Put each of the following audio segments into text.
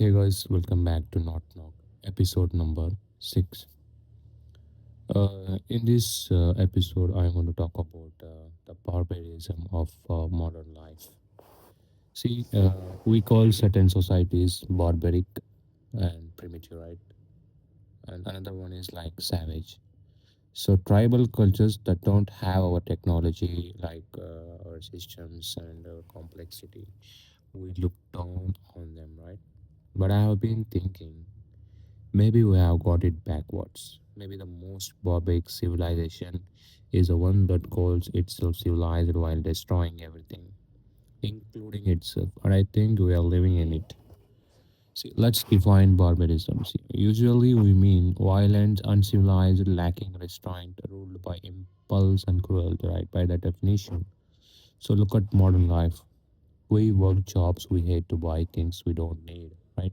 Hey guys, welcome back to Not Knock, episode number 6. In this episode, I'm going to talk about the barbarism of modern life. See, we call certain societies barbaric and primitive, right? And another one is like savage. So, tribal cultures that don't have our technology, like our systems and our complexity, we look down on them, right? But I have been thinking, maybe we have got it backwards. Maybe the most barbaric civilization is the one that calls itself civilized while destroying everything, including itself. And I think we are living in it. See, let's define barbarism. See, usually we mean violent, uncivilized, lacking restraint, ruled by impulse and cruelty, right? By that definition. So look at modern life. We work jobs we hate to buy things we don't need, right?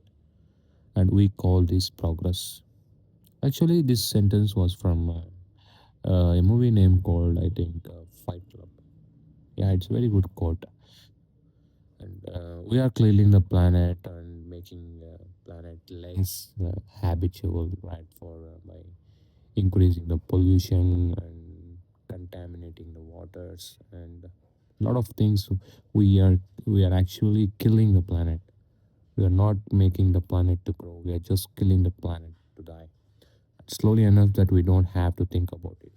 And we call this progress. Actually, this sentence was from a movie name called, I think, Fight Club. Yeah, it's a very good quote. And we are cleaning the planet and making planet less habitable, right? For by increasing the pollution and contaminating the waters and a lot of things. We are we are actually killing the planet. We are not making the planet to grow. We are just killing the planet to die. Slowly enough that we don't have to think about it.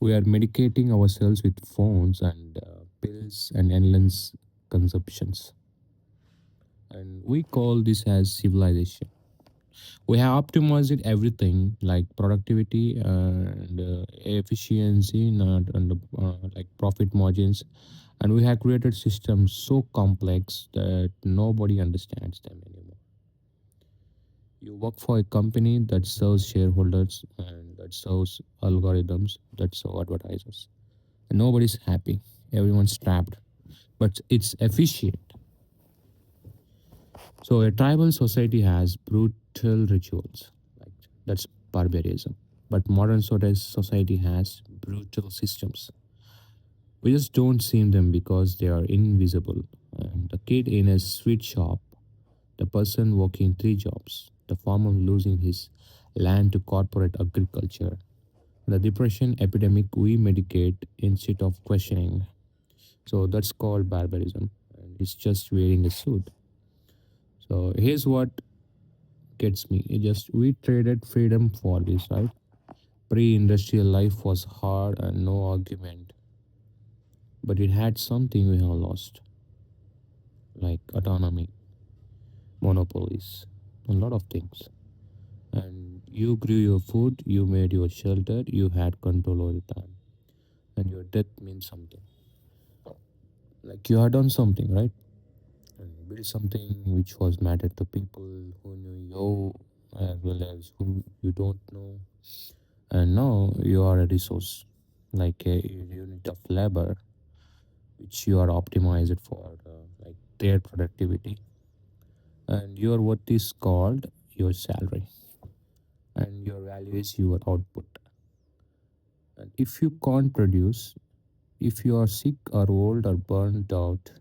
We are medicating ourselves with phones and pills and endless consumptions. And we call this as civilization. We have optimized everything like productivity and efficiency and like profit margins. And we have created systems so complex that nobody understands them anymore. You work for a company that serves shareholders and that serves algorithms that serve advertisers. And nobody's happy. Everyone's trapped. But it's efficient. So a tribal society has brutal rituals. Like that's barbarism. But modern society has brutal systems. We just don't see them because they are invisible. And the kid in a sweet shop, the person working three jobs, the farmer losing his land to corporate agriculture, the depression epidemic we medicate instead of questioning. So that's called barbarism. And it's just wearing a suit. So here's what gets me. It just we traded freedom for this, right? Pre-industrial life was hard and no argument, but it had something we have lost, like autonomy, monopolies, a lot of things. And you grew your food, you made your shelter, you had control over the time, and your death means something. Like you had done something, right? And built something which was mattered to people who knew you as well as who you don't know. And now you are a resource, like a unit of labor, which you are optimized for, like their productivity. And your worth is called your salary, and your value is your output. And if you can't produce, if you are sick or old or burnt out,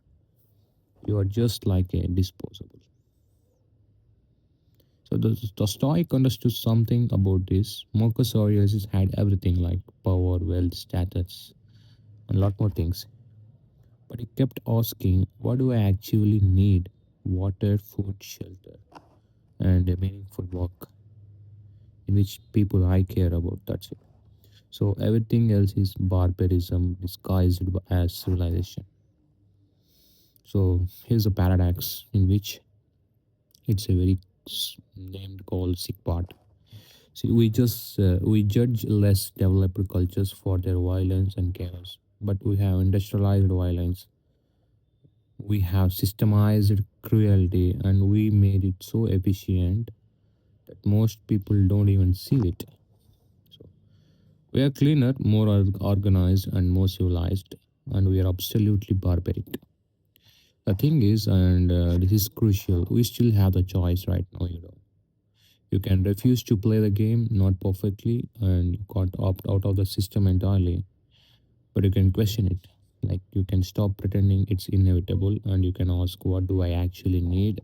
you are just like a disposable. So the Stoic understood something about this. Marcus Aurelius had everything like power, wealth, status, and a lot more things. But he kept asking, what do I actually need? Water, food, shelter, and a meaningful work in which people I care about. That's it. So everything else is barbarism disguised as civilization. So here's a paradox in which it's a very named called sick part. See, we judge less developed cultures for their violence and chaos, but we have industrialized violence. We have systemized cruelty, and we made it so efficient that most people don't even see it. So we are cleaner, more organized, and more civilized, and we are absolutely barbaric. The thing is, and this is crucial, we still have the choice right now. You can refuse to play the game, not perfectly, and you can't opt out of the system entirely, but you can question it. Like you can stop pretending it's inevitable, and you can ask, what do I actually need?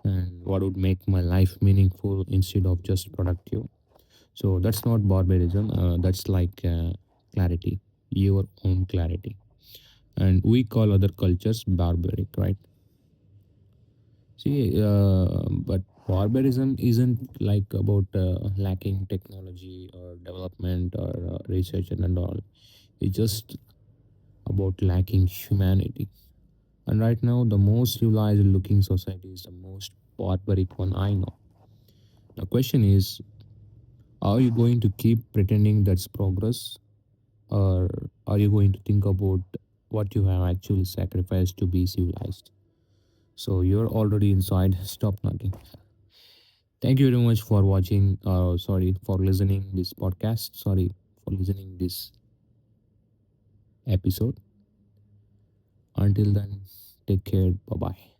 and what would make my life meaningful instead of just productive. So that's not barbarism. That's like clarity, your own clarity. And we call other cultures barbaric, right? See, but barbarism isn't like about lacking technology or development or research and all. It's just about lacking humanity. And right now, the most civilized looking society is the most barbaric one I know. The question is, are you going to keep pretending that's progress, or are you going to think about what you have actually sacrificed to be civilized? So you're already inside. Stop knocking. Thank you very much for watching. Sorry for listening this podcast. Sorry for listening this episode. Until then, take care. Bye bye.